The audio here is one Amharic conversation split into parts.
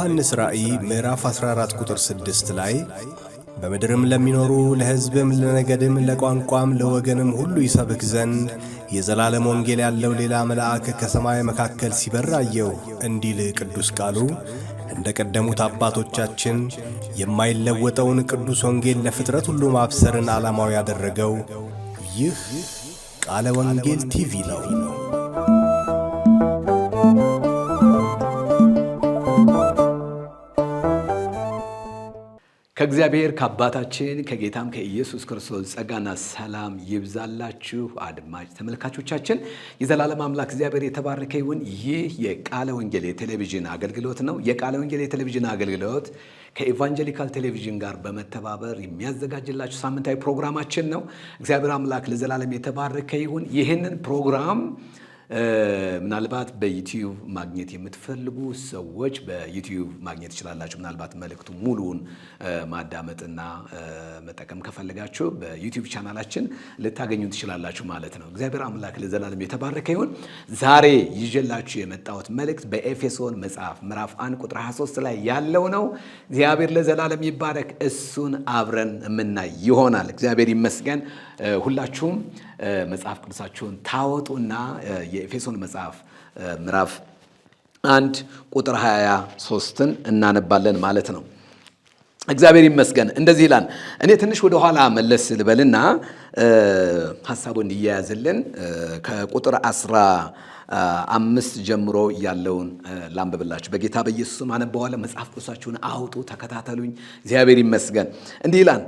በዮሐንስ ራእይ ምዕራፍ 14 ቁጥር 6 ላይ በምድርም ለሚኖሩ ለሕዝብም ለነገድም ለቋንቋም ለወገንም ሁሉ ይሰብክ ዘንድ የዘላለም ወንጌል ያለው ሌላ መልአክ ከሰማይ መካከል ሲበር አየሁ እንዲል ቅዱስ ቃሉ እንደ ቀደሙት አባቶቻችን የማይለወጠውን ቅዱስ ወንጌል ለፍጥረት ሁሉ ማብሰርን ዓላማው ያደረገው ይህ ቃለ ወንጌል ቲቪ ነው። ከእግዚአብሔር ከአባታችን ከጌታም ከኢየሱስ ክርስቶስ ጸጋና ሰላም ይብዛላችሁ አድማጭ ተመልካቾቻችን። የዘላለም አምላክ እግዚአብሔር የተባረከ ይሁን። ይህ የቃለ ወንጌል የቴሌቪዥን አገልግሎት ነው። የቃለ ወንጌል የቴሌቪዥን አገልግሎት ከኢቫንጀሊካል ቴሌቪዥን ጋር በመተባበር የሚያዘጋጅላችሁ ሳምንታዊ ፕሮግራማችን ነው። እግዚአብሔር አምላክ ለዘላለም የተባረከ ይሁን። ይህንን ፕሮግራም ምናልባት በዩቲዩብ ማግኘት የምትፈልጉ ሰዎች በዩቲዩብ ማግኘት ትችላላችሁ። ምናልባት መልእክቱ ሙሉውን ማዳመጥና መጠቀም ከፈለጋችሁ በዩቲዩብ ቻናላችን ልታገኙ ትችላላችሁ ማለት ነው። እግዚአብሔር አምላክ ለዘላለም የተባረከ ይሁን። ዛሬ ይዤላችሁ የመጣሁት መልእክት በኤፌሶን መጽሐፍ ምዕራፍ 1 ቁጥር 23 ላይ ያለው ነው። እግዚአብሔር ለዘላለም ይባረክ። እሱን አብረን የምናይ ይሆናል። እግዚአብሔር ይመስገን። ሁላችሁም መጽሐፍ ቅዱሳችሁን ታወጡና የኤፌሶን መጽሐፍ ምዕራፍ 1 ቁጥር 23ን እናነባለን ማለት ነው። እግዚአብሔር ይመስገን። እንደዚህ ይላል። እኔ ትንሽ ወደ ኋላ መለስ ልበልና ሐሳቡ እንዲያያዝልን ከቁጥር 15 ጀምሮ ያለውን ላንብብላችሁ። በጌታ በኢየሱስም አነባዋለሁ። መጽሐፍ ቅዱሳችሁን አውጡ፣ ተከታተሉኝ። እግዚአብሔር ይመስገን። እንዲህ ይላል።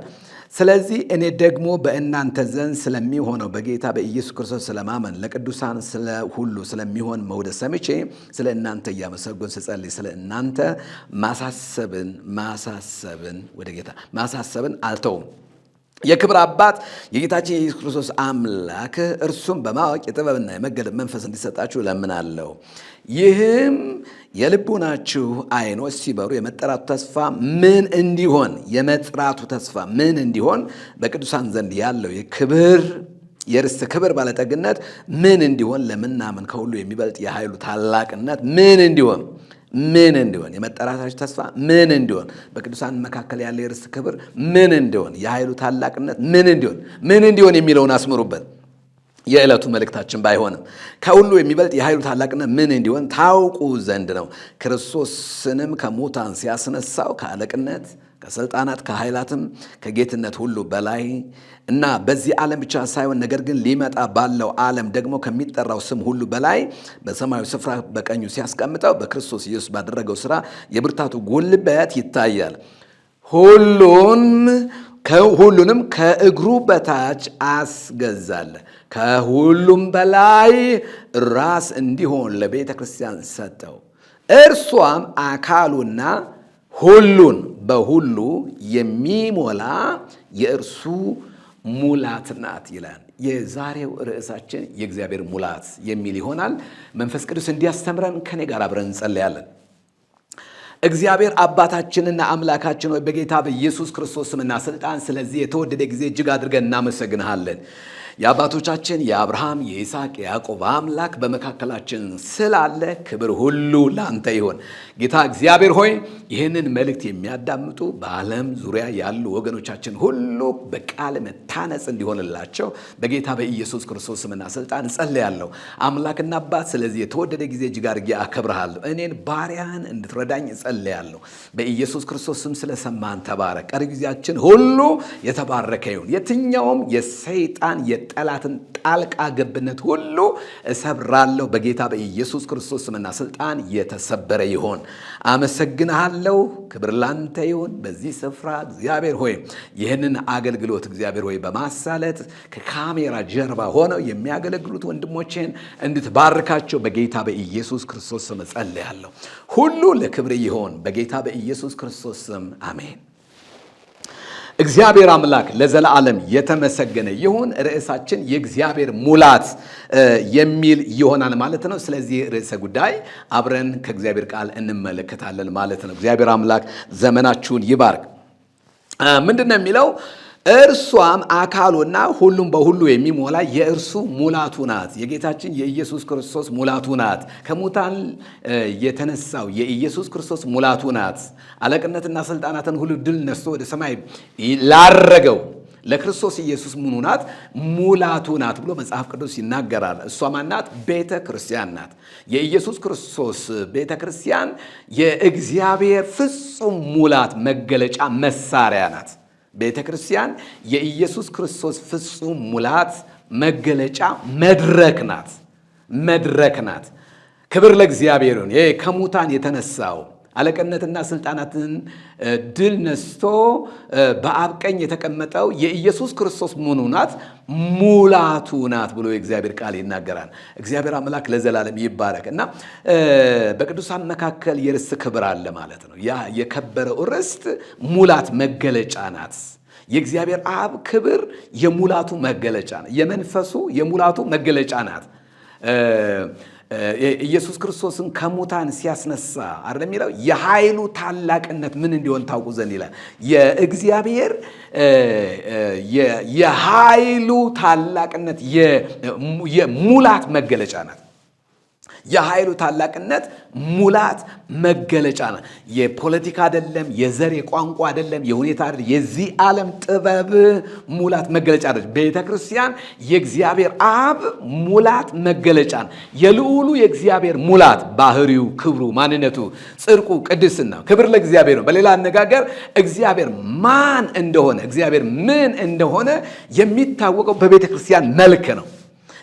ስለዚህ እኔ ደግሞ በእናንተ ዘንድ ስለሚሆነው በጌታ በኢየሱስ ክርስቶስ ስለማመን ለቅዱሳን ስለ ሁሉ ስለሚሆን መውደድ ሰምቼ ስለ እናንተ እያመሰገንኩ ስጸልይ ስለ እናንተ ማሳሰብን አልተውም። የክብር አባት የጌታችን የኢየሱስ ክርስቶስ አምላክ እርሱም በማወቅ የጥበብና የመገለጥ መንፈስ እንዲሰጣችሁ እለምናለሁ። ይህም የልቡናችሁ ዓይኖች ሲበሩ የመጠራቱ ተስፋ ምን እንዲሆን በቅዱሳን ዘንድ ያለው የርስት ክብር ባለጠግነት ምን እንዲሆን ለምናምን ከሁሉ የሚበልጥ የኃይሉ ታላቅነት ምን እንዲሆን የመጠራታችሁ ተስፋ ምን እንዲሆን በቅዱሳን መካከል ያለ የርስት ክብር ምን እንዲሆን የኃይሉ ታላቅነት ምን እንዲሆን የሚለውን አስምሩበት። የዕለቱ መልእክታችን ባይሆንም ከሁሉ የሚበልጥ የኃይሉ ታላቅነት ምን እንዲሆን ታውቁ ዘንድ ነው። ክርስቶስንም ከሙታን ሲያስነሳው ከአለቅነት ከስልጣናት ከኃይላትም ከጌትነት ሁሉ በላይ እና በዚህ ዓለም ብቻ ሳይሆን ነገር ግን ሊመጣ ባለው ዓለም ደግሞ ከሚጠራው ስም ሁሉ በላይ በሰማያዊ ስፍራ በቀኙ ሲያስቀምጠው በክርስቶስ ኢየሱስ ባደረገው ሥራ የብርታቱ ጉልበት ይታያል። ሁሉንም ከእግሩ በታች አስገዛለ። ከሁሉም በላይ ራስ እንዲሆን ለቤተ ክርስቲያን ሰጠው። እርሷም አካሉና ሁሉን በሁሉ የሚሞላ የእርሱ ሙላት ናት ይላል። የዛሬው ርዕሳችን የእግዚአብሔር ሙላት የሚል ይሆናል። መንፈስ ቅዱስ እንዲያስተምረን ከኔ ጋር አብረን እንጸልያለን። እግዚአብሔር አባታችንና አምላካችን ሆይ በጌታ በኢየሱስ ክርስቶስ ስምና ስልጣን ስለዚህ የተወደደ ጊዜ እጅግ አድርገን እናመሰግንሃለን። የአባቶቻችን የአብርሃም የይስሐቅ የያዕቆብ አምላክ በመካከላችን ስላለ ክብር ሁሉ ላንተ ይሆን። ጌታ እግዚአብሔር ሆይ ይህንን መልእክት የሚያዳምጡ በዓለም ዙሪያ ያሉ ወገኖቻችን ሁሉ በቃል መታነጽ እንዲሆንላቸው በጌታ በኢየሱስ ክርስቶስ ስምና ስልጣን ጸልያለሁ። አምላክና አባት ስለዚህ የተወደደ ጊዜ እጅግ አድርጌ አከብርሃለሁ። እኔን ባሪያን እንድትረዳኝ ጸልያለሁ። በኢየሱስ ክርስቶስ ስም ስለሰማን ተባረክ። ቀሪ ጊዜያችን ሁሉ የተባረከ ይሁን። የትኛውም የሰይጣን ጠላትን ጣልቃ ገብነት ሁሉ እሰብራለሁ። በጌታ በኢየሱስ ክርስቶስ ስምና ስልጣን የተሰበረ ይሆን። አመሰግንሃለሁ። ክብር ላንተ ይሁን። በዚህ ስፍራ እግዚአብሔር ሆይ ይህንን አገልግሎት እግዚአብሔር ሆይ በማሳለጥ ከካሜራ ጀርባ ሆነው የሚያገለግሉት ወንድሞቼን እንድትባርካቸው በጌታ በኢየሱስ ክርስቶስ ስም ጸልያለሁ። ሁሉ ለክብር ይሆን። በጌታ በኢየሱስ ክርስቶስ ስም አሜን። እግዚአብሔር አምላክ ለዘላለም የተመሰገነ ይሁን። ርዕሳችን የእግዚአብሔር ሙላት የሚል ይሆናል ማለት ነው። ስለዚህ ርዕሰ ጉዳይ አብረን ከእግዚአብሔር ቃል እንመለከታለን ማለት ነው። እግዚአብሔር አምላክ ዘመናችሁን ይባርክ። ምንድነው የሚለው? እርሷም አካሉና ሁሉም በሁሉ የሚሞላ የእርሱ ሙላቱ ናት። የጌታችን የኢየሱስ ክርስቶስ ሙላቱ ናት። ከሙታን የተነሳው የኢየሱስ ክርስቶስ ሙላቱ ናት። አለቅነትና ስልጣናትን ሁሉ ድል ነስቶ ወደ ሰማይ ላረገው ለክርስቶስ ኢየሱስ ምኑ ናት? ሙላቱ ናት ብሎ መጽሐፍ ቅዱስ ይናገራል። እሷ ማናት? ቤተ ክርስቲያን ናት። የኢየሱስ ክርስቶስ ቤተ ክርስቲያን የእግዚአብሔር ፍጹም ሙላት መገለጫ መሳሪያ ናት። ቤተ ክርስቲያን የኢየሱስ ክርስቶስ ፍጹም ሙላት መገለጫ መድረክ ናት። ክብር ለእግዚአብሔር ይሁን። ከሙታን የተነሳው አለቅነትና ስልጣናትን ድል ነስቶ በአብ ቀኝ የተቀመጠው የኢየሱስ ክርስቶስ ምኑ ናት? ሙላቱ ናት ብሎ የእግዚአብሔር ቃል ይናገራል። እግዚአብሔር አምላክ ለዘላለም ይባረክ እና በቅዱሳን መካከል የርስት ክብር አለ ማለት ነው። ያ የከበረው ርስት ሙላት መገለጫ ናት። የእግዚአብሔር አብ ክብር የሙላቱ መገለጫ ናት። የመንፈሱ የሙላቱ መገለጫ ናት። ኢየሱስ ክርስቶስን ከሙታን ሲያስነሳ አይደለም የሚለው የኃይሉ ታላቅነት ምን እንዲሆን ታውቁ ዘንድ ይላል። የእግዚአብሔር የኃይሉ ታላቅነት የሙላት መገለጫ ናት። የኃይሉ ታላቅነት ሙላት መገለጫ ናት። የፖለቲካ አይደለም፣ የዘር የቋንቋ አይደለም፣ የሁኔታ አይደለም፣ የዚህ ዓለም ጥበብ ሙላት መገለጫ ነች። ቤተ ክርስቲያን የእግዚአብሔር አብ ሙላት መገለጫ ነው። የልዑሉ የእግዚአብሔር ሙላት ባህሪው፣ ክብሩ፣ ማንነቱ፣ ጽድቁ፣ ቅድስና ክብር ለእግዚአብሔር ነው። በሌላ አነጋገር እግዚአብሔር ማን እንደሆነ እግዚአብሔር ምን እንደሆነ የሚታወቀው በቤተ ክርስቲያን መልክ ነው።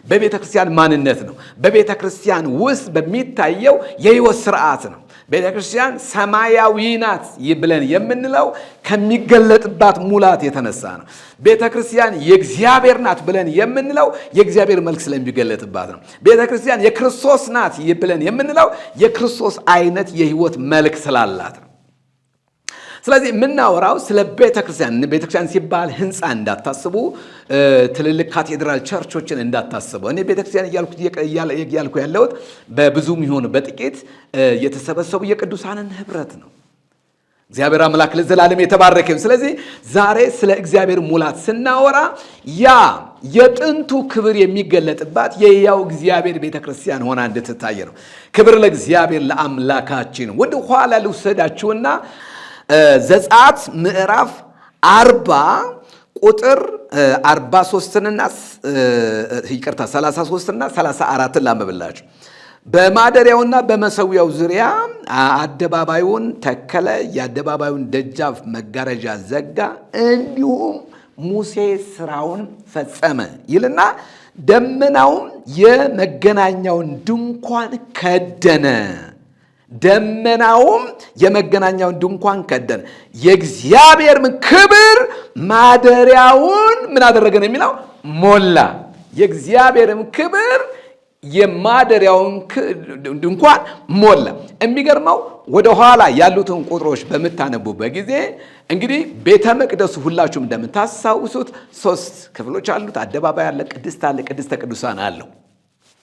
በቤተ ክርስቲያን ማንነት ነው። በቤተ ክርስቲያን ውስጥ በሚታየው የሕይወት ስርዓት ነው። ቤተ ክርስቲያን ሰማያዊ ናት ብለን የምንለው ከሚገለጥባት ሙላት የተነሳ ነው። ቤተ ክርስቲያን የእግዚአብሔር ናት ብለን የምንለው የእግዚአብሔር መልክ ስለሚገለጥባት ነው። ቤተ ክርስቲያን የክርስቶስ ናት ብለን የምንለው የክርስቶስ አይነት የሕይወት መልክ ስላላት ነው። ስለዚህ የምናወራው ስለ ቤተክርስቲያን። ቤተክርስቲያን ሲባል ህንፃ እንዳታስቡ፣ ትልልቅ ካቴድራል ቸርቾችን እንዳታስቡ። እኔ ቤተክርስቲያን እያልኩ ያለሁት በብዙም ይሁን በጥቂት የተሰበሰቡ የቅዱሳንን ህብረት ነው። እግዚአብሔር አምላክ ለዘላለም የተባረከ ይሁን። ስለዚህ ዛሬ ስለ እግዚአብሔር ሙላት ስናወራ ያ የጥንቱ ክብር የሚገለጥባት የሕያው እግዚአብሔር ቤተክርስቲያን ሆና እንድትታይ ነው። ክብር ለእግዚአብሔር ለአምላካችን። ወደ ኋላ ልውሰዳችሁና ዘጸአት ምዕራፍ 40 ቁጥር 43ና 33ና 34 ላንብብላችሁ። በማደሪያውና በመሰዊያው ዙሪያ አደባባዩን ተከለ፣ የአደባባዩን ደጃፍ መጋረጃ ዘጋ፣ እንዲሁም ሙሴ ስራውን ፈጸመ ይልና ደመናውም የመገናኛውን ድንኳን ከደነ። ደመናውም የመገናኛውን ድንኳን ከደነ፣ የእግዚአብሔርም ክብር ማደሪያውን ምን አደረገ ነው የሚለው? ሞላ። የእግዚአብሔርም ክብር የማደሪያውን ድንኳን ሞላ። የሚገርመው ወደኋላ ያሉትን ቁጥሮች በምታነቡበት ጊዜ እንግዲህ ቤተ መቅደሱ ሁላችሁም እንደምታስታውሱት 3 ክፍሎች አሉት። አደባባይ አለ፣ ቅድስት አለ፣ ቅድስተ ቅዱሳን አለው።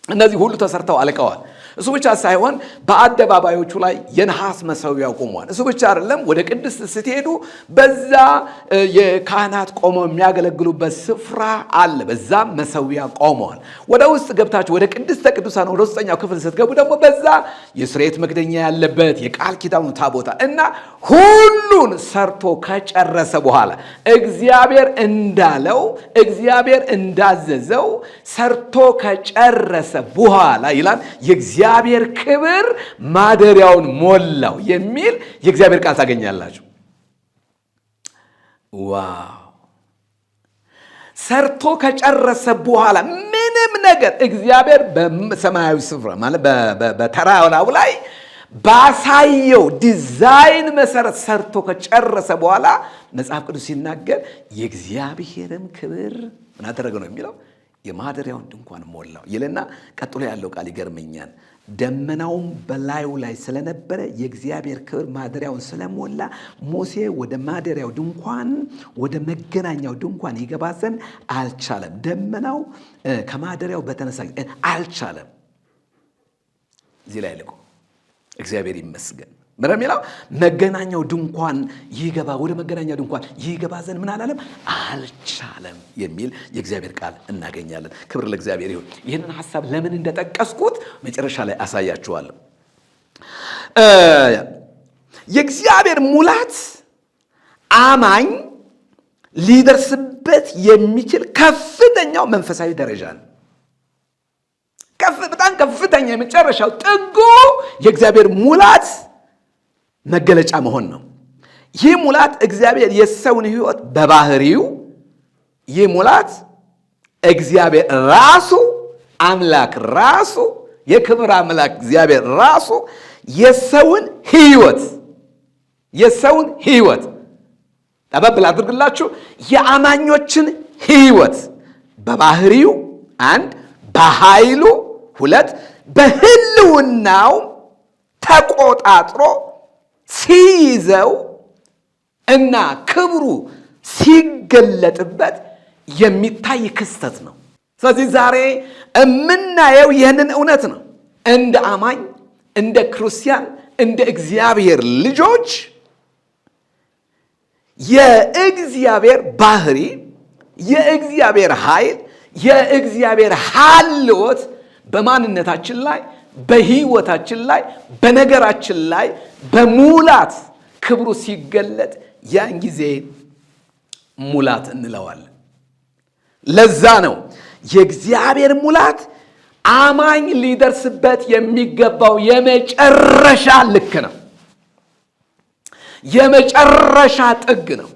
እነዚህ ሁሉ ተሰርተው አልቀዋል። እሱ ብቻ ሳይሆን በአደባባዮቹ ላይ የነሐስ መሰዊያው ቆሟል። እሱ ብቻ አይደለም፣ ወደ ቅድስት ስትሄዱ በዛ የካህናት ቆመው የሚያገለግሉበት ስፍራ አለ። በዛ መሰዊያ ቆመዋል። ወደ ውስጥ ገብታችሁ ወደ ቅድስተ ቅዱሳን ወደ ውስጠኛው ክፍል ስትገቡ ደግሞ በዛ የስርየት መክደኛ ያለበት የቃል ኪዳኑ ታቦታ እና ሁሉን ሰርቶ ከጨረሰ በኋላ እግዚአብሔር እንዳለው እግዚአብሔር እንዳዘዘው ሰርቶ ከጨረሰ በኋላ ይላል የእግዚአብሔር ክብር ማደሪያውን ሞላው የሚል የእግዚአብሔር ቃል ታገኛላችሁ። ዋው! ሰርቶ ከጨረሰ በኋላ ምንም ነገር እግዚአብሔር በሰማያዊ ስፍራ ማለት በተራራው ላይ ባሳየው ዲዛይን መሰረት ሰርቶ ከጨረሰ በኋላ መጽሐፍ ቅዱስ ሲናገር የእግዚአብሔርም ክብር ምን አደረገ ነው የሚለው? የማደሪያውን ድንኳን ሞላው ይልና ቀጥሎ ያለው ቃል ይገርመኛል። ደመናውም በላዩ ላይ ስለነበረ የእግዚአብሔር ክብር ማደሪያውን ስለሞላ ሙሴ ወደ ማደሪያው ድንኳን ወደ መገናኛው ድንኳን ይገባ ዘንድ አልቻለም። ደመናው ከማደሪያው በተነሳ አልቻለም። እዚህ ላይ ልቆ እግዚአብሔር ይመስገን። ምረሚላው መገናኛው ድንኳን ይገባ ወደ መገናኛው ድንኳን ይገባ ዘንድ ምን አላለም? አልቻለም የሚል የእግዚአብሔር ቃል እናገኛለን። ክብር ለእግዚአብሔር ይሁን። ይህንን ሐሳብ ለምን እንደጠቀስኩት መጨረሻ ላይ አሳያችኋለሁ። የእግዚአብሔር ሙላት አማኝ ሊደርስበት የሚችል ከፍተኛው መንፈሳዊ ደረጃ ነው። በጣም ከፍተኛ የመጨረሻው ጥጉ የእግዚአብሔር ሙላት መገለጫ መሆን ነው። ይህ ሙላት እግዚአብሔር የሰውን ሕይወት በባህሪው ይህ ሙላት እግዚአብሔር ራሱ አምላክ ራሱ የክብር አምላክ እግዚአብሔር ራሱ የሰውን ሕይወት ጠበብል አድርግላችሁ የአማኞችን ሕይወት በባህሪው አንድ በኃይሉ ሁለት በህልውናው ተቆጣጥሮ ሲይዘው እና ክብሩ ሲገለጥበት የሚታይ ክስተት ነው። ስለዚህ ዛሬ የምናየው ይህንን እውነት ነው። እንደ አማኝ፣ እንደ ክርስቲያን፣ እንደ እግዚአብሔር ልጆች የእግዚአብሔር ባህሪ፣ የእግዚአብሔር ኃይል፣ የእግዚአብሔር ሀልወት በማንነታችን ላይ፣ በህይወታችን ላይ፣ በነገራችን ላይ በሙላት ክብሩ ሲገለጥ ያን ጊዜ ሙላት እንለዋለን። ለዛ ነው የእግዚአብሔር ሙላት አማኝ ሊደርስበት የሚገባው የመጨረሻ ልክ ነው፣ የመጨረሻ ጥግ ነው።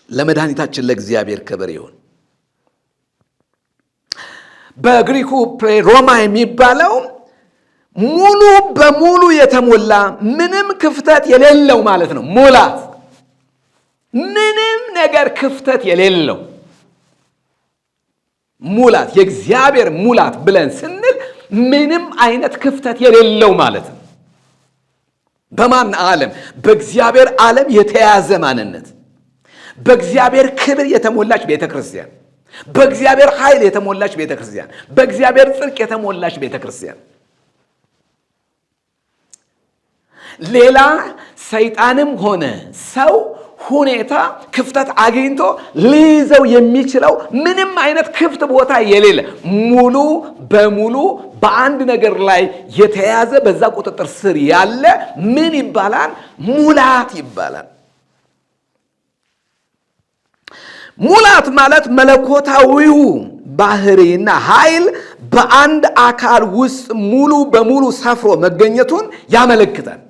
ለመድኃኒታችን ለእግዚአብሔር ክብር ይሁን። በግሪኩ ፕሌሮማ የሚባለው ሙሉ በሙሉ የተሞላ ምንም ክፍተት የሌለው ማለት ነው። ሙላት ምንም ነገር ክፍተት የሌለው ሙላት፣ የእግዚአብሔር ሙላት ብለን ስንል ምንም አይነት ክፍተት የሌለው ማለት ነው። በማን ዓለም? በእግዚአብሔር ዓለም የተያዘ ማንነት፣ በእግዚአብሔር ክብር የተሞላች ቤተ ክርስቲያን፣ በእግዚአብሔር ኃይል የተሞላች ቤተ ክርስቲያን፣ በእግዚአብሔር ጽድቅ የተሞላች ቤተ ክርስቲያን። ሌላ ሰይጣንም ሆነ ሰው ሁኔታ ክፍተት አግኝቶ ሊይዘው የሚችለው ምንም አይነት ክፍት ቦታ የሌለ ሙሉ በሙሉ በአንድ ነገር ላይ የተያዘ በዛ ቁጥጥር ስር ያለ ምን ይባላል? ሙላት ይባላል። ሙላት ማለት መለኮታዊው ባህሪና ኃይል በአንድ አካል ውስጥ ሙሉ በሙሉ ሰፍሮ መገኘቱን ያመለክታል።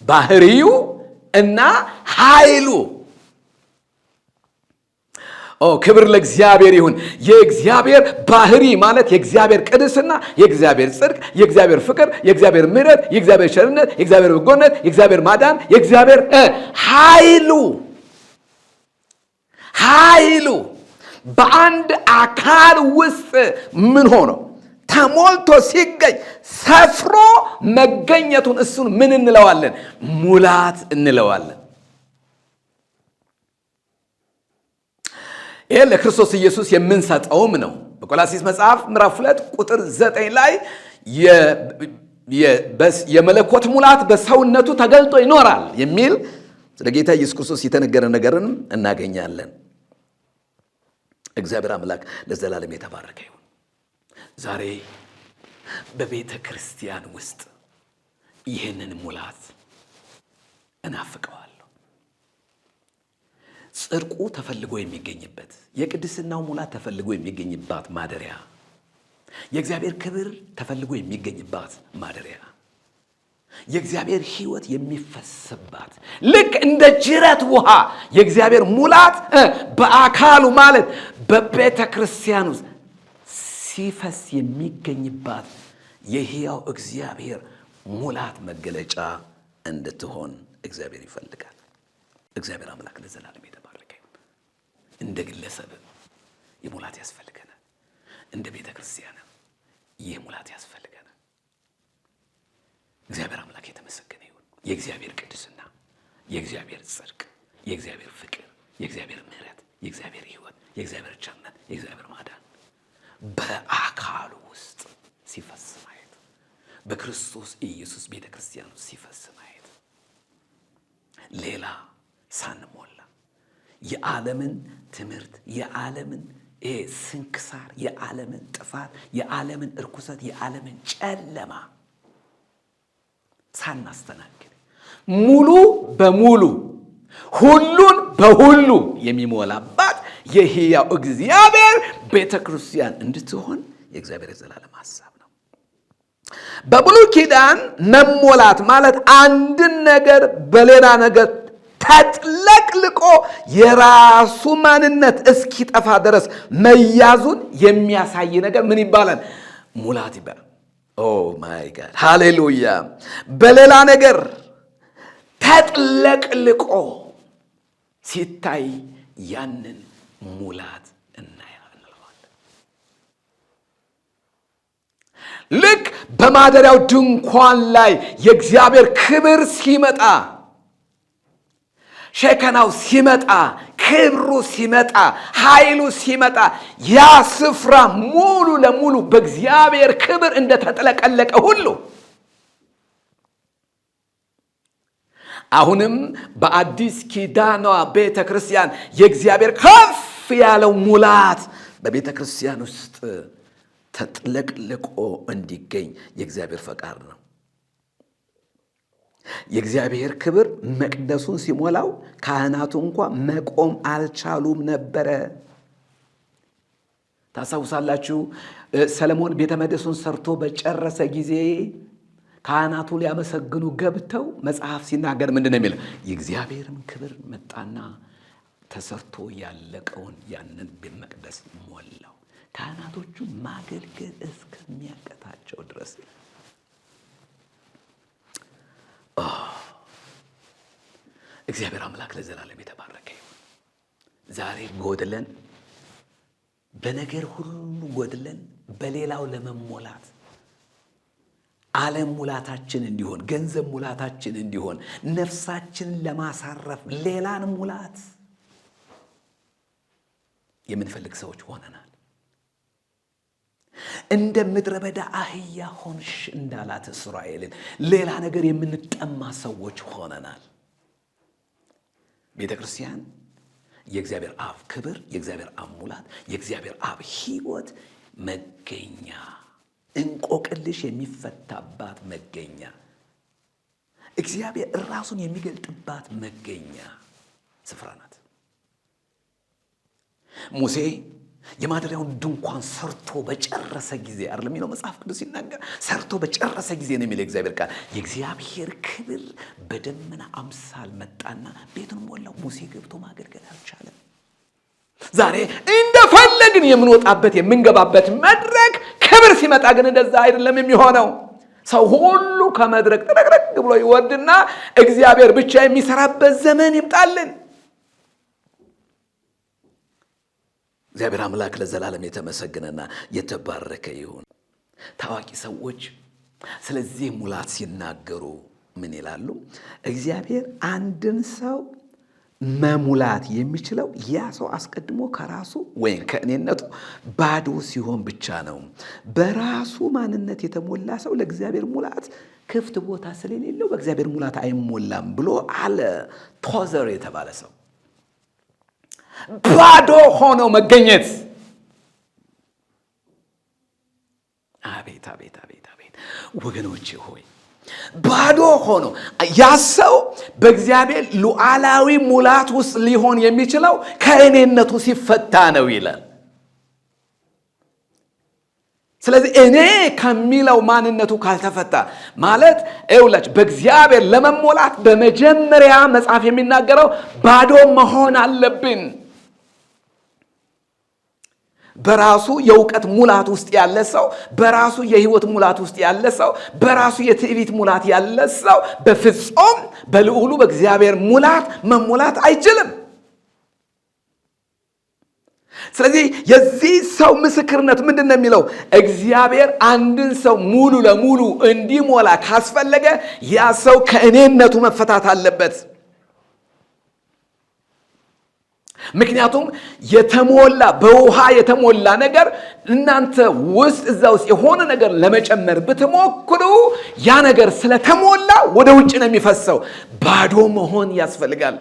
ባህሪው እና ኃይሉ። ክብር ለእግዚአብሔር ይሁን። የእግዚአብሔር ባህሪ ማለት የእግዚአብሔር ቅድስና፣ የእግዚአብሔር ጽድቅ፣ የእግዚአብሔር ፍቅር፣ የእግዚአብሔር ምሕረት፣ የእግዚአብሔር ቸርነት፣ የእግዚአብሔር በጎነት፣ የእግዚአብሔር ማዳን፣ የእግዚአብሔር ኃይሉ በአንድ አካል ውስጥ ምን ሆኖ ተሞልቶ ሲገኝ ሰፍሮ መገኘቱን እሱን ምን እንለዋለን? ሙላት እንለዋለን። ይህ ለክርስቶስ ኢየሱስ የምንሰጠውም ነው። በቆላስይስ መጽሐፍ ምዕራፍ 2 ቁጥር 9 ላይ የመለኮት ሙላት በሰውነቱ ተገልጦ ይኖራል የሚል ስለ ጌታ ኢየሱስ ክርስቶስ የተነገረ ነገርን እናገኛለን። እግዚአብሔር አምላክ ለዘላለም የተባረከ ይሁን። ዛሬ በቤተ ክርስቲያን ውስጥ ይህንን ሙላት እናፍቀዋለሁ። ጽድቁ ተፈልጎ የሚገኝበት፣ የቅድስናው ሙላት ተፈልጎ የሚገኝባት ማደሪያ፣ የእግዚአብሔር ክብር ተፈልጎ የሚገኝባት ማደሪያ፣ የእግዚአብሔር ሕይወት የሚፈስባት ልክ እንደ ጅረት ውሃ የእግዚአብሔር ሙላት በአካሉ ማለት በቤተ ክርስቲያን ውስጥ ሲፈስ የሚገኝባት የሕያው እግዚአብሔር ሙላት መገለጫ እንድትሆን እግዚአብሔር ይፈልጋል። እግዚአብሔር አምላክ ለዘላለም የተባረከ ይሁን። እንደ ግለሰብም የሙላት ያስፈልገናል። እንደ ቤተ ክርስቲያንም ይህ ሙላት ያስፈልገናል። እግዚአብሔር አምላክ የተመሰገነ ይሁን። የእግዚአብሔር ቅድስና፣ የእግዚአብሔር ጽድቅ፣ የእግዚአብሔር ፍቅር፣ የእግዚአብሔር ምሕረት፣ የእግዚአብሔር ሕይወት፣ የእግዚአብሔር ቸርነት፣ የእግዚአብሔር ማዳን በአካሉ ውስጥ ሲፈስ ማየት፣ በክርስቶስ ኢየሱስ ቤተክርስቲያን ሲፈስ ማየት። ሌላ ሳንሞላ የዓለምን ትምህርት፣ የዓለምን ስንክሳር፣ የዓለምን ጥፋት፣ የዓለምን እርኩሰት፣ የዓለምን ጨለማ ሳናስተናግድ ሙሉ በሙሉ ሁሉን በሁሉ የሚሞላባት የሕያው እግዚአብሔር ቤተክርስቲያን እንድትሆን የእግዚአብሔር የዘላለም ሐሳብ ነው። በብሉይ ኪዳን መሞላት ማለት አንድን ነገር በሌላ ነገር ተጥለቅልቆ የራሱ ማንነት እስኪጠፋ ድረስ መያዙን የሚያሳይ ነገር ምን ይባላል? ሙላት ይባላል። ኦ ማይ ጋድ ሃሌሉያ። በሌላ ነገር ተጥለቅልቆ ሲታይ ያንን ሙላት እናያለን። ልክ በማደሪያው ድንኳን ላይ የእግዚአብሔር ክብር ሲመጣ፣ ሸከናው ሲመጣ፣ ክብሩ ሲመጣ፣ ኃይሉ ሲመጣ ያ ስፍራ ሙሉ ለሙሉ በእግዚአብሔር ክብር እንደተጠለቀለቀ ሁሉ አሁንም በአዲስ ኪዳኗ ቤተ ክርስቲያን የእግዚአብሔር ከፍ ያለው ሙላት በቤተ ክርስቲያን ውስጥ ተጥለቅልቆ እንዲገኝ የእግዚአብሔር ፈቃድ ነው። የእግዚአብሔር ክብር መቅደሱን ሲሞላው ካህናቱ እንኳን መቆም አልቻሉም ነበረ። ታስታውሳላችሁ? ሰለሞን ቤተ መቅደሱን ሰርቶ በጨረሰ ጊዜ ካህናቱ ሊያመሰግኑ ገብተው መጽሐፍ ሲናገር ምንድን ነው የሚለው? የእግዚአብሔርም ክብር መጣና ተሰርቶ ያለቀውን ያንን ቤተ መቅደስ ሞላው፣ ካህናቶቹ ማገልገል እስከሚያቀታቸው ድረስ። እግዚአብሔር አምላክ ለዘላለም የተባረከ ይሁን። ዛሬ ጎድለን፣ በነገር ሁሉ ጎድለን በሌላው ለመሞላት ዓለም ሙላታችን እንዲሆን፣ ገንዘብ ሙላታችን እንዲሆን፣ ነፍሳችንን ለማሳረፍ ሌላን ሙላት የምንፈልግ ሰዎች ሆነናል። እንደ ምድረ በዳ አህያ ሆንሽ እንዳላት እስራኤልን ሌላ ነገር የምንጠማ ሰዎች ሆነናል። ቤተ ክርስቲያን የእግዚአብሔር አብ ክብር፣ የእግዚአብሔር አብ ሙላት፣ የእግዚአብሔር አብ ሕይወት መገኛ፣ እንቆቅልሽ የሚፈታባት መገኛ፣ እግዚአብሔር ራሱን የሚገልጥባት መገኛ ስፍራ ናት። ሙሴ የማደሪያውን ድንኳን ሰርቶ በጨረሰ ጊዜ አይደለም የሚለው መጽሐፍ ቅዱስ ሲናገር፣ ሰርቶ በጨረሰ ጊዜ ነው የሚለው እግዚአብሔር ቃል። የእግዚአብሔር ክብር በደመና አምሳል መጣና ቤቱን ሞላው። ሙሴ ገብቶ ማገልገል አልቻለም። ዛሬ እንደፈለግን የምንወጣበት የምንገባበት መድረክ ክብር ሲመጣ ግን እንደዛ አይደለም የሚሆነው። ሰው ሁሉ ከመድረክ ተረግረግ ብሎ ይወርድና እግዚአብሔር ብቻ የሚሰራበት ዘመን ይምጣልን። እግዚአብሔር አምላክ ለዘላለም የተመሰገነና የተባረከ ይሁን። ታዋቂ ሰዎች ስለዚህ ሙላት ሲናገሩ ምን ይላሉ? እግዚአብሔር አንድን ሰው መሙላት የሚችለው ያ ሰው አስቀድሞ ከራሱ ወይም ከእኔነቱ ባዶ ሲሆን ብቻ ነው። በራሱ ማንነት የተሞላ ሰው ለእግዚአብሔር ሙላት ክፍት ቦታ ስለሌለው በእግዚአብሔር ሙላት አይሞላም ብሎ አለ። ቶዘር የተባለ ሰው ባዶ ሆኖ መገኘት። አቤት አቤት አቤት አቤት! ወገኖቼ ሆይ ባዶ ሆኖ ያ ሰው በእግዚአብሔር ሉዓላዊ ሙላት ውስጥ ሊሆን የሚችለው ከእኔነቱ ሲፈታ ነው ይላል። ስለዚህ እኔ ከሚለው ማንነቱ ካልተፈታ ማለት ይኸውላችሁ፣ በእግዚአብሔር ለመሞላት በመጀመሪያ መጽሐፍ የሚናገረው ባዶ መሆን አለብን። በራሱ የእውቀት ሙላት ውስጥ ያለ ሰው፣ በራሱ የህይወት ሙላት ውስጥ ያለ ሰው፣ በራሱ የትዕቢት ሙላት ያለ ሰው በፍጹም በልዑሉ በእግዚአብሔር ሙላት መሞላት አይችልም። ስለዚህ የዚህ ሰው ምስክርነት ምንድን ነው የሚለው? እግዚአብሔር አንድን ሰው ሙሉ ለሙሉ እንዲሞላ ካስፈለገ ያ ሰው ከእኔነቱ መፈታት አለበት። ምክንያቱም የተሞላ በውሃ የተሞላ ነገር እናንተ ውስጥ እዛ ውስጥ የሆነ ነገር ለመጨመር ብትሞክሩ ያ ነገር ስለተሞላ ወደ ውጭ ነው የሚፈሰው። ባዶ መሆን ያስፈልጋል።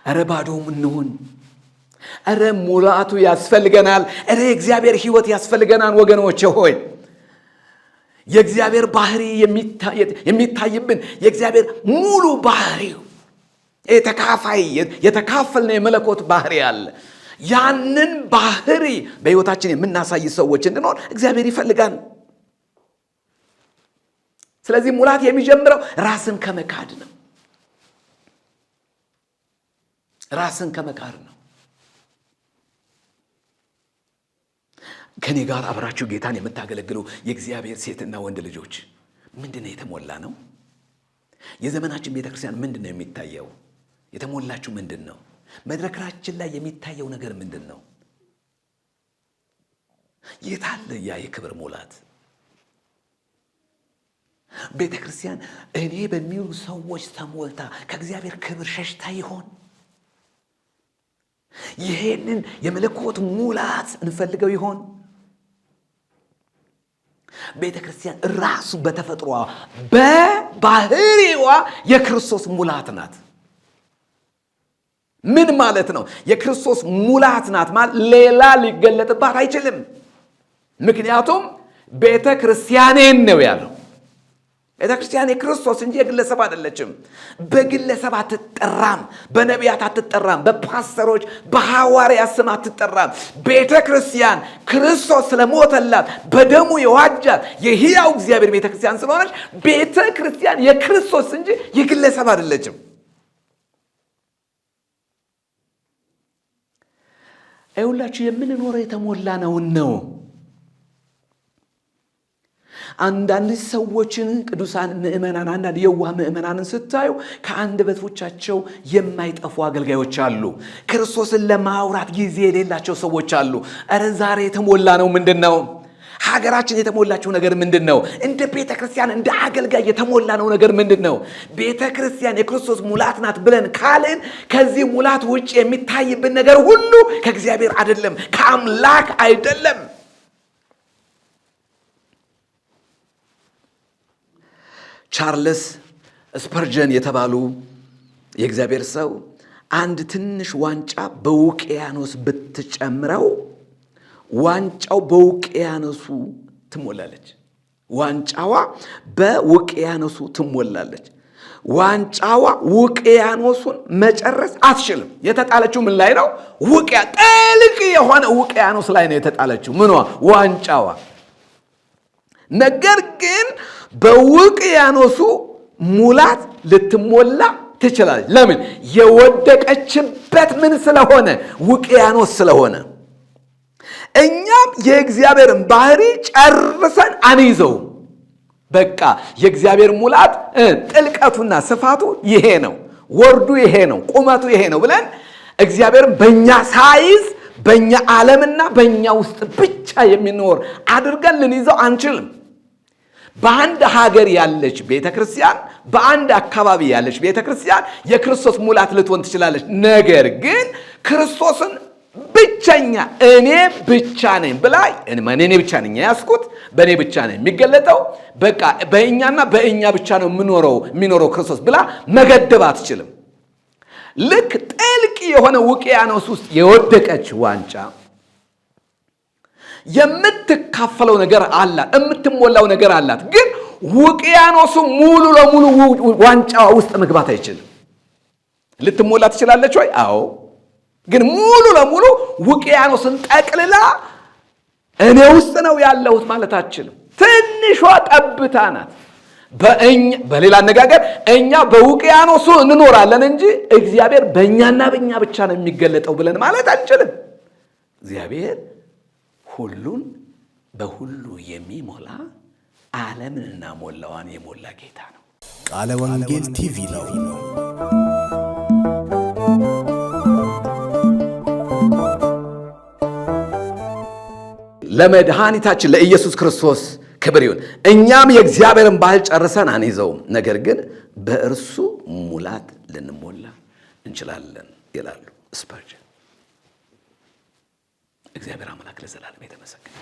እረ ባዶ እንሁን። እረ ሙላቱ ያስፈልገናል። እረ የእግዚአብሔር ሕይወት ያስፈልገናል ወገኖቼ ሆይ። የእግዚአብሔር ባህሪ የሚታይብን የእግዚአብሔር ሙሉ ባህሪው የተካፈልነ የመለኮት ባህሪ አለ። ያንን ባህሪ በሕይወታችን የምናሳይ ሰዎች እንድንሆን እግዚአብሔር ይፈልጋል። ስለዚህ ሙላት የሚጀምረው ራስን ከመካድ ነው። ራስን ከመካድ ነው። ከኔ ጋር አብራችሁ ጌታን የምታገለግሉ የእግዚአብሔር ሴትና ወንድ ልጆች ምንድነው የተሞላ ነው? የዘመናችን ቤተክርስቲያን ምንድነው የሚታየው? የተሞላችሁ ምንድነው? መድረካችን ላይ የሚታየው ነገር ምንድነው? የታለ ያ የክብር ሙላት? ቤተክርስቲያን እኔ በሚሉ ሰዎች ተሞልታ ከእግዚአብሔር ክብር ሸሽታ ይሆን? ይሄንን የመለኮት ሙላት እንፈልገው ይሆን? ቤተክርስቲያን ራሱ በተፈጥሮዋ በባህሪዋ የክርስቶስ ሙላት ናት። ምን ማለት ነው? የክርስቶስ ሙላት ናት ማለት ሌላ ሊገለጥባት አይችልም። ምክንያቱም ቤተክርስቲያኔን ነው ያለው። ቤተክርስቲያን የክርስቶስ እንጂ የግለሰብ አይደለችም። በግለሰብ አትጠራም፣ በነቢያት አትጠራም፣ በፓስተሮች በሐዋርያት ስም አትጠራም። ቤተክርስቲያን ክርስቶስ ስለሞተላት በደሙ የዋጃት የሕያው እግዚአብሔር ቤተክርስቲያን ስለሆነች ቤተክርስቲያን የክርስቶስ እንጂ የግለሰብ አይደለችም። አይሁላችሁ የምንኖረው የተሞላ ነው። አንዳንድ ሰዎችን ቅዱሳን ምእመናን አንዳንድ የዋህ ምእመናንን ስታዩ ከአንደበቶቻቸው የማይጠፉ አገልጋዮች አሉ። ክርስቶስን ለማውራት ጊዜ የሌላቸው ሰዎች አሉ። እረ ዛሬ የተሞላ ነው ምንድነው? ሀገራችን የተሞላችው ነገር ምንድነው? እንደ ቤተክርስቲያን እንደ አገልጋይ የተሞላ ነው ነገር ምንድነው? ቤተክርስቲያን የክርስቶስ ሙላት ናት ብለን ካልን ከዚህ ሙላት ውጭ የሚታይብን ነገር ሁሉ ከእግዚአብሔር አይደለም፣ ከአምላክ አይደለም። ቻርልስ ስፐርጀን የተባሉ የእግዚአብሔር ሰው አንድ ትንሽ ዋንጫ በውቅያኖስ ብትጨምረው ዋንጫው በውቅያኖሱ ትሞላለች። ዋንጫዋ በውቅያኖሱ ትሞላለች። ዋንጫዋ ውቅያኖሱን መጨረስ አትችልም። የተጣለችው ምን ላይ ነው? ጥልቅ የሆነ ውቅያኖስ ላይ ነው የተጣለችው ምኗ? ዋንጫዋ። ነገር ግን በውቅያኖሱ ሙላት ልትሞላ ትችላለች። ለምን? የወደቀችበት ምን ስለሆነ? ውቅያኖስ ስለሆነ። እኛም የእግዚአብሔርን ባህሪ ጨርሰን አንይዘውም። በቃ የእግዚአብሔር ሙላት ጥልቀቱና ስፋቱ ይሄ ነው፣ ወርዱ ይሄ ነው፣ ቁመቱ ይሄ ነው ብለን እግዚአብሔርን በእኛ ሳይዝ በእኛ ዓለምና በእኛ ውስጥ ብቻ የሚኖር አድርገን ልንይዘው አንችልም። በአንድ ሀገር ያለች ቤተክርስቲያን፣ በአንድ አካባቢ ያለች ቤተክርስቲያን የክርስቶስ ሙላት ልትሆን ትችላለች። ነገር ግን ክርስቶስን ብቸኛ እኔ ብቻ ነኝ ብላ እኔ ብቻ ነኝ ያስኩት በእኔ ብቻ ነኝ የሚገለጠው በቃ በእኛና በእኛ ብቻ ነው የሚኖረው ክርስቶስ ብላ መገደብ አትችልም። ልክ ጥልቅ የሆነ ውቅያኖስ ውስጥ የወደቀች ዋንጫ የምትካፈለው ነገር አላት፣ የምትሞላው ነገር አላት። ግን ውቅያኖሱ ሙሉ ለሙሉ ዋንጫዋ ውስጥ መግባት አይችልም። ልትሞላ ትችላለች ወይ? አዎ። ግን ሙሉ ለሙሉ ውቅያኖስን ጠቅልላ እኔ ውስጥ ነው ያለሁት ማለት አትችልም። ትንሿ ጠብታ ናት። በሌላ አነጋገር እኛ በውቅያኖሱ እንኖራለን እንጂ እግዚአብሔር በእኛና በእኛ ብቻ ነው የሚገለጠው ብለን ማለት አንችልም። እግዚአብሔር ሁሉን በሁሉ የሚሞላ ዓለምንና ሞላዋን የሞላ ጌታ ነው። ቃለ ወንጌል ቲቪ ነው። ለመድኃኒታችን ለኢየሱስ ክርስቶስ ክብር ይሁን። እኛም የእግዚአብሔርን ባህል ጨርሰን አንይዘውም፣ ነገር ግን በእርሱ ሙላት ልንሞላ እንችላለን ይላሉ ስፐርጀን። እግዚአብሔር አምላክ ለዘላለም የተመሰገነ።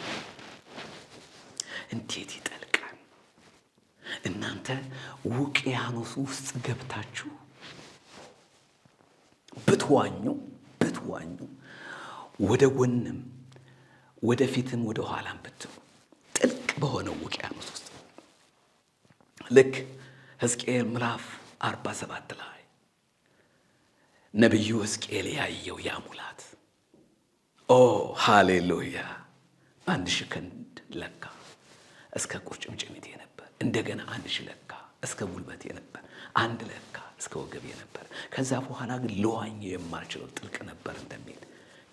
እንዴት ይጠልቃል! እናንተ ውቅያኖስ ውስጥ ገብታችሁ ብትዋኙ ወደ ጎንም ወደ ፊትም ወደ ኋላም ብትሉ ጥልቅ በሆነው ውቅያኖስ ውስጥ ልክ ሕዝቅኤል ምዕራፍ 47 ላይ ነቢዩ ሕዝቅኤል ያየው ያ ሙላት ሃሌሉያ! 1000 ክንድ ለካ እስከ ቁርጭምጭሚቴ ነበር። እንደገና 1000 ለካ እስከ ጉልበቴ ነበር። 1 ለካ እስከ ወገቤ ነበር። ከዛ በኋላ ግን ለዋኝ የማልችለው ጥልቅ ነበር እንደሚል።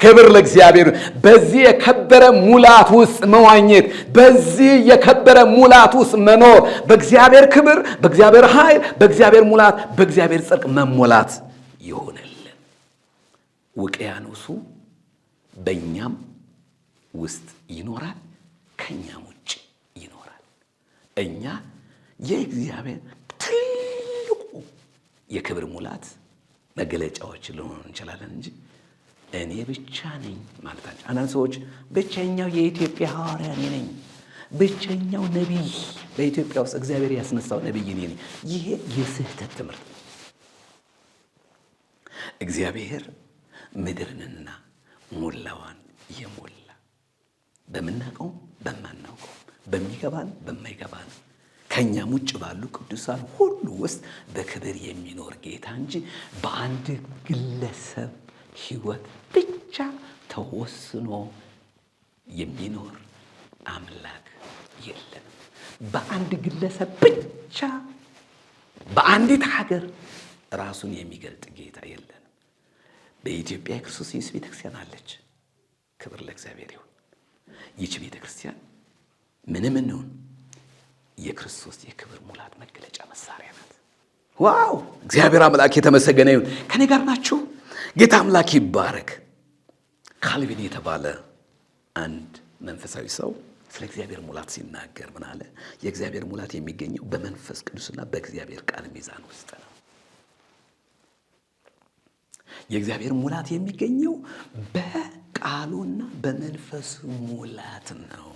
ክብር ለእግዚአብሔር። በዚህ የከበረ ሙላት ውስጥ መዋኘት፣ በዚህ የከበረ ሙላት ውስጥ መኖር፣ በእግዚአብሔር ክብር፣ በእግዚአብሔር ኃይል፣ በእግዚአብሔር ሙላት፣ በእግዚአብሔር ጽድቅ መሞላት ይሆነልን። ውቅያኖሱ በእኛም ውስጥ ይኖራል፣ ከኛም ውጭ ይኖራል። እኛ የእግዚአብሔር ትልቁ የክብር ሙላት መገለጫዎች ልንሆን እንችላለን እንጂ እኔ ብቻ ነኝ ማለታቸው። አንዳንድ ሰዎች ብቸኛው የኢትዮጵያ ሐዋርያ እኔ ነኝ፣ ብቸኛው ነቢይ በኢትዮጵያ ውስጥ እግዚአብሔር ያስነሳው ነቢይ እኔ ነኝ። ይሄ የስህተት ትምህርት ነው። እግዚአብሔር ምድርንና ሞላዋን የሞላ በምናውቀው በማናውቀው በሚገባን በማይገባን ከኛም ውጭ ባሉ ቅዱሳን ሁሉ ውስጥ በክብር የሚኖር ጌታ እንጂ በአንድ ግለሰብ ሕይወት ብቻ ተወስኖ የሚኖር አምላክ የለንም። በአንድ ግለሰብ ብቻ በአንዲት ሀገር ራሱን የሚገልጥ ጌታ የለንም። በኢትዮጵያ የክርስቶስ ኢየሱስ ቤተክርስቲያን አለች። ክብር ለእግዚአብሔር ይሁን። ይህች ቤተክርስቲያን ምንም እንሁን የክርስቶስ የክብር ሙላት መገለጫ መሳሪያ ናት። ዋው! እግዚአብሔር አምላክ የተመሰገነ ይሁን። ከኔ ጋር ናችሁ? ጌታ አምላክ ይባረክ። ካልቪን የተባለ አንድ መንፈሳዊ ሰው ስለ እግዚአብሔር ሙላት ሲናገር ምን አለ? የእግዚአብሔር ሙላት የሚገኘው በመንፈስ ቅዱስና በእግዚአብሔር ቃል ሚዛን ውስጥ ነው። የእግዚአብሔር ሙላት የሚገኘው በቃሉና በመንፈሱ ሙላት ነው።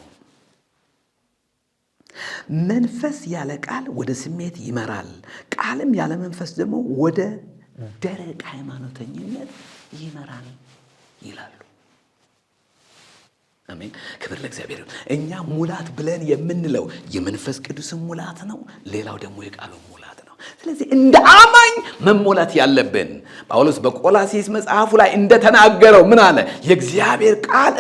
መንፈስ ያለ ቃል ወደ ስሜት ይመራል፣ ቃልም ያለ መንፈስ ደግሞ ወደ ደረቅ ሃይማኖተኝነት ይመራል ይላሉ። አሜን። ክብር ለእግዚአብሔር። እኛ ሙላት ብለን የምንለው የመንፈስ ቅዱስን ሙላት ነው። ሌላው ደግሞ የቃሉ ሙላት ነው። ስለዚህ እንደ አማኝ መሞላት ያለብን ጳውሎስ በቆላስይስ መጽሐፉ ላይ እንደተናገረው ምን አለ? የእግዚአብሔር ቃል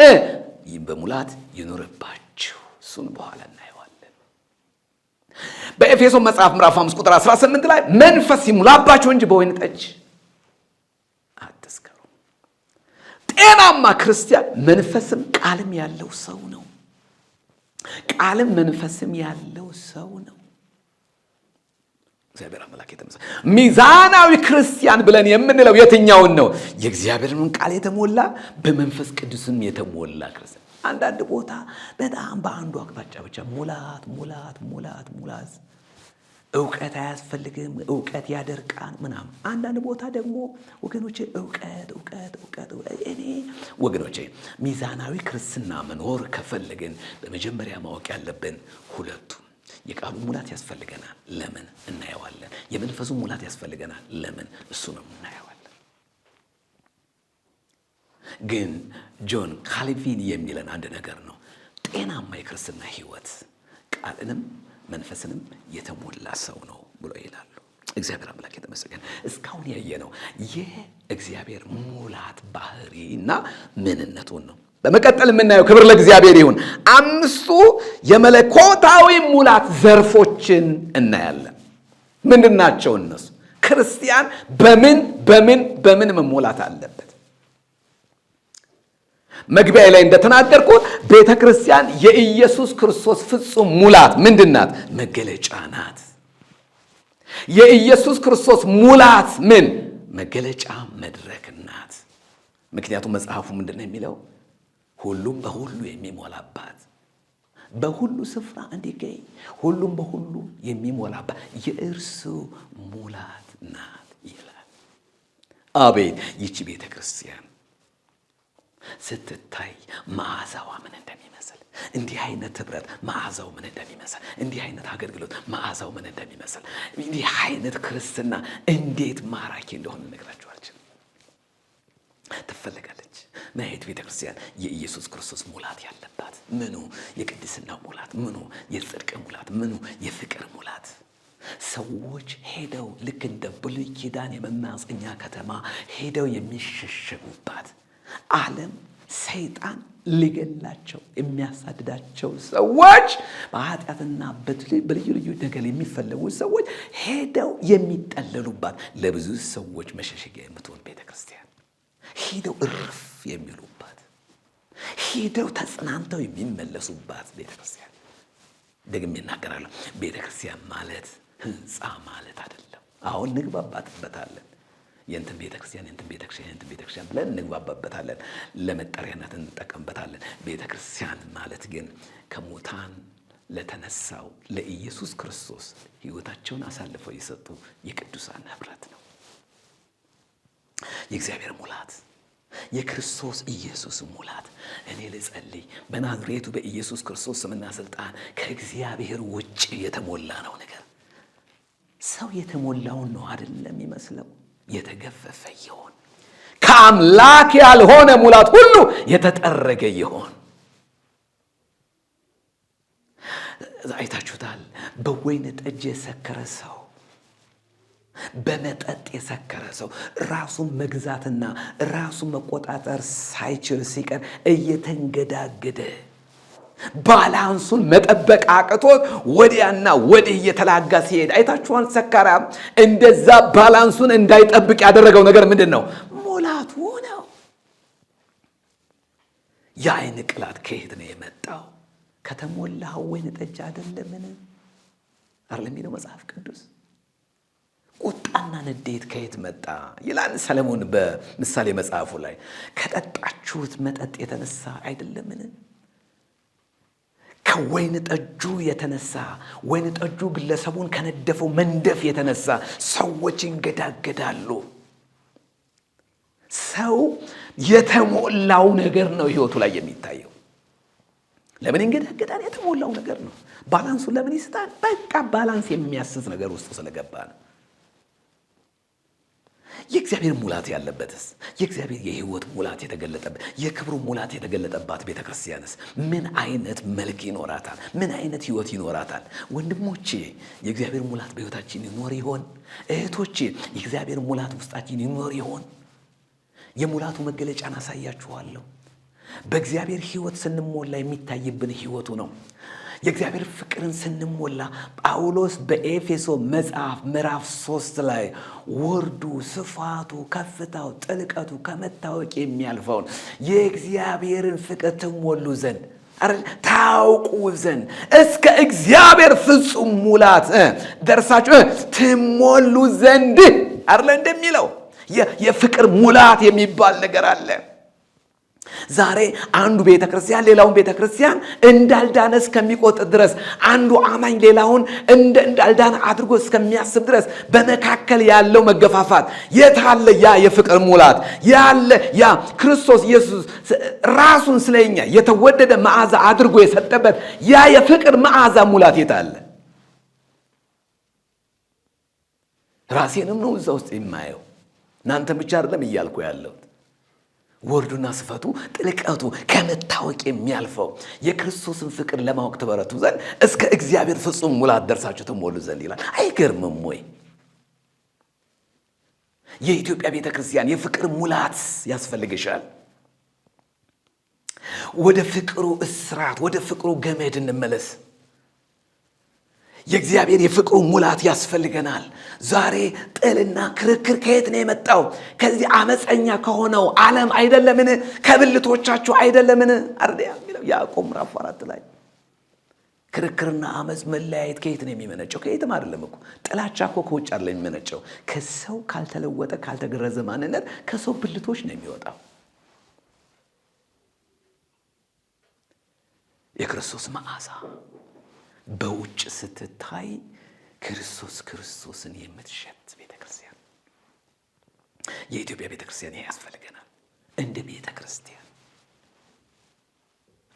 በሙላት ይኖርባችሁ። እሱን በኋላ እናየዋለን። በኤፌሶን መጽሐፍ ምዕራፍ 5 ቁጥር 18 ላይ መንፈስ ይሙላባችሁ እንጂ በወይን ጠጅ አትስከሩ። ጤናማ ክርስቲያን መንፈስም ቃልም ያለው ሰው ነው። ቃልም መንፈስም ያለው ሰው ነው። እግዚአብሔር አምላክ የተመሰገነ። ሚዛናዊ ክርስቲያን ብለን የምንለው የትኛውን ነው? የእግዚአብሔርን ቃል የተሞላ በመንፈስ ቅዱስም የተሞላ ክርስቲያን። አንዳንድ ቦታ በጣም በአንዱ አቅጣጫ ብቻ ሙላት ሙላት ሙላት ሙላት፣ እውቀት አያስፈልግም፣ እውቀት ያደርቃን ምናምን። አንዳንድ ቦታ ደግሞ ወገኖቼ እውቀት እውቀት እውቀት። እኔ ወገኖቼ ሚዛናዊ ክርስትና መኖር ከፈለግን በመጀመሪያ ማወቅ ያለብን ሁለቱም። የቃሉ ሙላት ያስፈልገናል። ለምን? እናየዋለን። የመንፈሱ ሙላት ያስፈልገናል። ለምን? እሱንም እናየዋለን። ግን ጆን ካልቪን የሚለን አንድ ነገር ነው። ጤናማ የክርስትና ሕይወት ቃልንም መንፈስንም የተሞላ ሰው ነው ብሎ ይላሉ። እግዚአብሔር አምላክ የተመሰገነ። እስካሁን ያየነው የእግዚአብሔር ሙላት ባህሪና ምንነቱን ነው። በመቀጠል የምናየው ክብር ለእግዚአብሔር ይሁን 5 የመለኮታዊ ሙላት ዘርፎችን እናያለን። ምንድን ናቸው እነሱ? ክርስቲያን በምን መሞላት አለበት? መግቢያ ላይ እንደተናገርኩት ቤተ ክርስቲያን የኢየሱስ ክርስቶስ ፍጹም ሙላት ምንድናት? መገለጫ ናት። የኢየሱስ ክርስቶስ ሙላት ምን መገለጫ መድረክ ናት። ምክንያቱም መጽሐፉ ምንድነው የሚለው? ሁሉም በሁሉ የሚሞላባት፣ በሁሉ ስፍራ እንዲገኝ ሁሉም በሁሉ የሚሞላባት የእርሱ ሙላት ናት ይላል። አቤት ይቺ ቤተ ክርስቲያን ስትታይ መዓዛዋ ምን እንደሚመስል፣ እንዲህ አይነት ህብረት መዓዛው ምን እንደሚመስል፣ እንዲህ አይነት አገልግሎት መዓዛው ምን እንደሚመስል፣ እንዲህ አይነት ክርስትና እንዴት ማራኪ እንደሆነ ነግራችሁ አልችልም። ትፈልጋለች ማየት ቤተ ክርስቲያን የኢየሱስ ክርስቶስ ሙላት ያለባት። ምኑ የቅድስናው ሙላት፣ ምኑ የጽድቅ ሙላት፣ ምኑ የፍቅር ሙላት። ሰዎች ሄደው ልክ እንደ ብሉይ ኪዳን የመማፀኛ ከተማ ሄደው የሚሸሸጉባት፣ ዓለም ሰይጣን ሊገላቸው የሚያሳድዳቸው ሰዎች፣ በኃጢአትና በልዩ ልዩ ነገር የሚፈለጉ ሰዎች ሄደው የሚጠለሉባት፣ ለብዙ ሰዎች መሸሸጊያ የምትሆን ቤተ ክርስቲያን፣ ሄደው እርፍ የሚሉባት፣ ሄደው ተጽናንተው የሚመለሱባት ቤተ ክርስቲያን። ደግሜ እናገራለሁ፣ ቤተ ክርስቲያን ማለት ህንፃ ማለት አይደለም። አሁን እንግባባትበታለን። የእንትን ቤተክርስቲያን የእንትን ቤተክርስቲያን የእንትን ቤተክርስቲያን ብለን እንግባባበታለን፣ ለመጠሪያነት እንጠቀምበታለን። ቤተክርስቲያን ማለት ግን ከሙታን ለተነሳው ለኢየሱስ ክርስቶስ ሕይወታቸውን አሳልፈው የሰጡ የቅዱሳን ህብረት ነው። የእግዚአብሔር ሙላት፣ የክርስቶስ ኢየሱስ ሙላት። እኔ ልጸልይ፣ በናዝሬቱ በኢየሱስ ክርስቶስ ስምና ስልጣን ከእግዚአብሔር ውጭ የተሞላ ነው ነገር። ሰው የተሞላውን ነው አይደለም ይመስለው፣ የተገፈፈ ይሆን፣ ከአምላክ ያልሆነ ሙላት ሁሉ የተጠረገ ይሆን። አይታችሁታል። በወይን ጠጅ የሰከረ ሰው፣ በመጠጥ የሰከረ ሰው ራሱን መግዛትና ራሱን መቆጣጠር ሳይችል ሲቀር እየተንገዳገደ ባላንሱን መጠበቅ አቅቶት ወዲያና ወዲህ እየተላጋ ሲሄድ አይታችኋል። ሰካራም እንደዛ ባላንሱን እንዳይጠብቅ ያደረገው ነገር ምንድን ነው? ሙላቱ ነው። የዓይን ቅላት ከየት ነው የመጣው? ከተሞላው ወይን ጠጅ አይደለምን? አይደለም የሚለው መጽሐፍ ቅዱስ። ቁጣና ንዴት ከየት መጣ ይላል ሰለሞን በምሳሌ መጽሐፉ ላይ። ከጠጣችሁት መጠጥ የተነሳ አይደለምን? ከወይን ጠጁ የተነሳ፣ ወይን ጠጁ ግለሰቡን ከነደፈው መንደፍ የተነሳ ሰዎች ይንገዳገዳሉ። ሰው የተሞላው ነገር ነው ህይወቱ ላይ የሚታየው። ለምን ይንገዳገዳል? የተሞላው ነገር ነው። ባላንሱ ለምን ይስታል? በቃ ባላንስ የሚያስዝ ነገር ውስጥ ስለገባ ነው። የእግዚአብሔር ሙላት ያለበትስ፣ የእግዚአብሔር የህይወት ሙላት የተገለጠበት፣ የክብሩ ሙላት የተገለጠባት ቤተክርስቲያንስ ምን አይነት መልክ ይኖራታል? ምን አይነት ህይወት ይኖራታል? ወንድሞቼ የእግዚአብሔር ሙላት በህይወታችን ይኖር ይሆን? እህቶቼ የእግዚአብሔር ሙላት ውስጣችን ይኖር ይሆን? የሙላቱ መገለጫን አሳያችኋለሁ። በእግዚአብሔር ህይወት ስንሞላ የሚታይብን ህይወቱ ነው። የእግዚአብሔር ፍቅርን ስንሞላ ጳውሎስ በኤፌሶ መጽሐፍ ምዕራፍ 3 ላይ ወርዱ፣ ስፋቱ፣ ከፍታው፣ ጥልቀቱ ከመታወቅ የሚያልፈውን የእግዚአብሔርን ፍቅር ትሞሉ ዘንድ ታውቁ ዘንድ እስከ እግዚአብሔር ፍጹም ሙላት ደርሳችሁ ትሞሉ ዘንድ አይደል እንደሚለው የፍቅር ሙላት የሚባል ነገር አለ። ዛሬ አንዱ ቤተክርስቲያን ሌላውን ቤተክርስቲያን እንዳልዳነ እስከሚቆጥር ድረስ፣ አንዱ አማኝ ሌላውን እንዳልዳነ አድርጎ እስከሚያስብ ድረስ በመካከል ያለው መገፋፋት የታለ? ያ የፍቅር ሙላት ያለ ያ ክርስቶስ ኢየሱስ ራሱን ስለኛ የተወደደ መዓዛ አድርጎ የሰጠበት ያ የፍቅር መዓዛ ሙላት የታለ? ራሴንም ነው እዛ ውስጥ የማየው፣ እናንተ ብቻ አይደለም እያልኩ ያለሁት። ወርዱና ስፈቱ ጥልቀቱ ከመታወቅ የሚያልፈው የክርስቶስን ፍቅር ለማወቅ ትበረቱ ዘንድ እስከ እግዚአብሔር ፍጹም ሙላት ደርሳችሁ ትሞሉ ዘንድ ይላል። አይገርምም ወይ? የኢትዮጵያ ቤተክርስቲያን የፍቅር ሙላት ያስፈልግሻል። ወደ ፍቅሩ እስራት፣ ወደ ፍቅሩ ገመድ እንመለስ። የእግዚአብሔር የፍቅሩ ሙላት ያስፈልገናል። ዛሬ ጥልና ክርክር ከየት ነው የመጣው? ከዚህ አመፀኛ ከሆነው ዓለም አይደለምን? ከብልቶቻችሁ አይደለምን? አርዲያ የሚለው ያዕቆብ ምዕራፍ 4 ላይ ክርክርና አመፅ መለያየት ከየት ነው የሚመነጨው? ከየትም አይደለም እኮ። ጥላቻ እኮ ከውጭ አይደለም የሚመነጨው። ከሰው ካልተለወጠ ካልተገረዘ ማንነት ከሰው ብልቶች ነው የሚወጣው። የክርስቶስ መዓዛ በውጭ ስትታይ ክርስቶስን የምትሸት ቤተክርስቲያን፣ የኢትዮጵያ ቤተክርስቲያን ይሄ ያስፈልገናል እንደ ቤተክርስቲያን።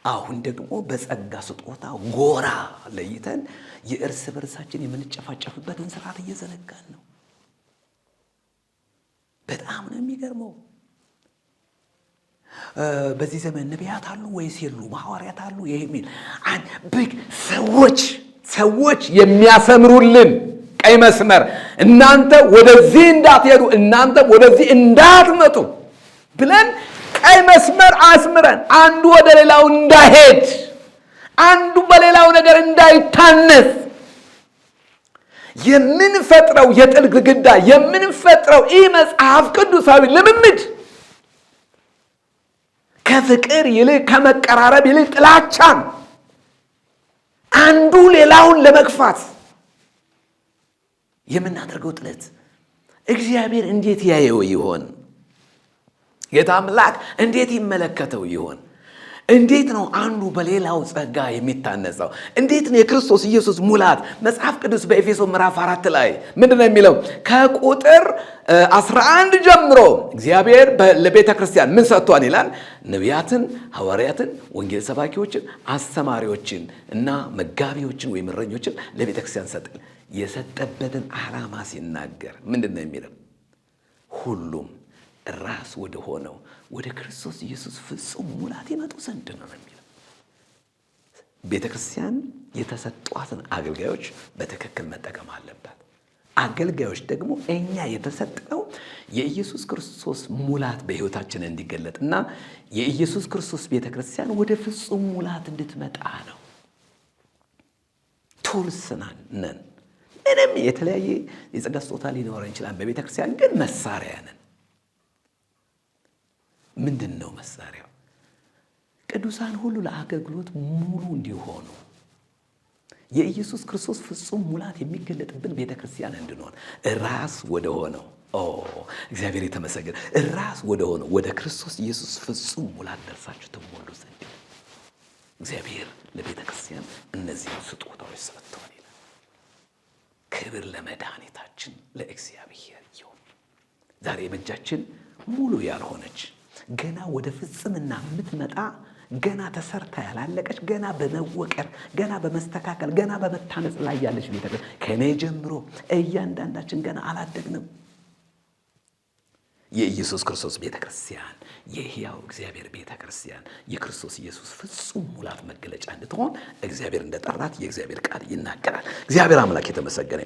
አሁን ደግሞ በጸጋ ስጦታ ጎራ ለይተን የእርስ በርሳችን የምንጨፋጨፍበትን ስርዓት እየዘነጋን ነው። በጣም ነው የሚገርመው። በዚህ ዘመን ነቢያት አሉ ወይስ የሉም? ሐዋርያት አሉ የሚል ሰዎች የሚያሰምሩልን ቀይ መስመር፣ እናንተ ወደዚህ እንዳትሄዱ፣ እናንተ ወደዚህ እንዳትመጡ ብለን ቀይ መስመር አስምረን አንዱ ወደ ሌላው እንዳይሄድ፣ አንዱ በሌላው ነገር እንዳይታነስ የምንፈጥረው የጥል ግድግዳ፣ የምንፈጥረው መጽሐፍ ቅዱሳዊ ልምምድ ከፍቅር ይልቅ ከመቀራረብ ይልቅ ጥላቻን፣ አንዱ ሌላውን ለመግፋት የምናደርገው ጥለት እግዚአብሔር እንዴት ያየው ይሆን? ጌታ አምላክ እንዴት ይመለከተው ይሆን? እንዴት ነው አንዱ በሌላው ጸጋ የሚታነጸው? እንዴት ነው የክርስቶስ ኢየሱስ ሙላት? መጽሐፍ ቅዱስ በኤፌሶን ምዕራፍ 4 ላይ ምንድነው የሚለው? ከቁጥር 11 ጀምሮ እግዚአብሔር ለቤተ ክርስቲያን ምን ሰጥቷል ይላል? ነቢያትን፣ ሐዋርያትን፣ ወንጌል ሰባኪዎችን፣ አስተማሪዎችን እና መጋቢዎችን ወይም እረኞችን ለቤተ ክርስቲያን ሰጠ። የሰጠበትን ዓላማ ሲናገር ምንድነው የሚለው? ሁሉም ራስ ወደ ሆነው ወደ ክርስቶስ ኢየሱስ ፍጹም ሙላት ይመጡ ዘንድ ነው የሚለው። ቤተ ክርስቲያን የተሰጧትን አገልጋዮች በትክክል መጠቀም አለባት። አገልጋዮች ደግሞ እኛ የተሰጠነው የኢየሱስ ክርስቶስ ሙላት በሕይወታችን እንዲገለጥና የኢየሱስ ክርስቶስ ቤተ ክርስቲያን ወደ ፍጹም ሙላት እንድትመጣ ነው። ቱልስ ነን። ምንም የተለያየ የጸጋ ስጦታ ሊኖረን ይችላል። በቤተ ክርስቲያን ግን መሳሪያ ነን። ምንድን ነው መሳሪያው? ቅዱሳን ሁሉ ለአገልግሎት ሙሉ እንዲሆኑ የኢየሱስ ክርስቶስ ፍጹም ሙላት የሚገለጥብን ቤተ ክርስቲያን እንድንሆን ራስ ወደ ሆነው እግዚአብሔር የተመሰገነ ራስ ወደ ሆነው ወደ ክርስቶስ ኢየሱስ ፍጹም ሙላት ደርሳችሁ ትሞሉ ዘንድ እግዚአብሔር ለቤተ ክርስቲያን እነዚህ ስጦታዎች ሰጥቷል ይላል። ክብር ለመድኃኒታችን ለእግዚአብሔር ይሁን። ዛሬ በእጃችን ሙሉ ያልሆነች ገና ወደ ፍጽምና የምትመጣ ገና ተሰርታ ያላለቀች ገና በመወቀር ገና በመስተካከል ገና በመታነጽ ላይ ያለች ቤተክርስቲያን ከኔ ጀምሮ እያንዳንዳችን ገና አላደግንም። የኢየሱስ ክርስቶስ ቤተክርስቲያን የሕያው እግዚአብሔር ቤተክርስቲያን የክርስቶስ ኢየሱስ ፍጹም ሙላት መገለጫ እንድትሆን እግዚአብሔር እንደጠራት የእግዚአብሔር ቃል ይናገራል። እግዚአብሔር አምላክ የተመሰገነ።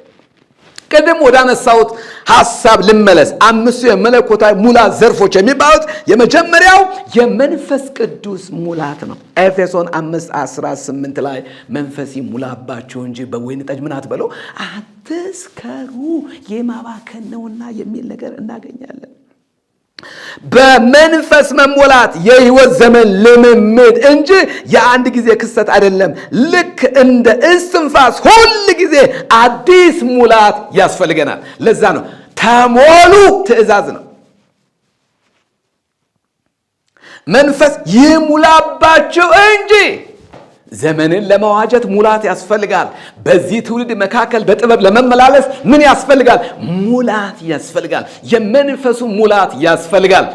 ቀደም ወደ አነሳሁት ሐሳብ ልመለስ። አምስቱ የመለኮታዊ ሙላት ዘርፎች የሚባሉት የመጀመሪያው የመንፈስ ቅዱስ ሙላት ነው። ኤፌሶን 5:18 ላይ መንፈስ ይሙላባችሁ እንጂ በወይን ጠጅ ምን አትበሉ አትስከሩ የማባከን ነውና የሚል ነገር እናገኛለን። በመንፈስ መሞላት የሕይወት ዘመን ልምምድ እንጂ የአንድ ጊዜ ክስተት አይደለም። ልክ እንደ እስትንፋስ ሁል ጊዜ አዲስ ሙላት ያስፈልገናል። ለዛ ነው ተሞሉ ትእዛዝ ነው። መንፈስ ይሙላባችሁ እንጂ ዘመንን ለመዋጀት ሙላት ያስፈልጋል። በዚህ ትውልድ መካከል በጥበብ ለመመላለስ ምን ያስፈልጋል? ሙላት ያስፈልጋል። የመንፈሱ ሙላት ያስፈልጋል።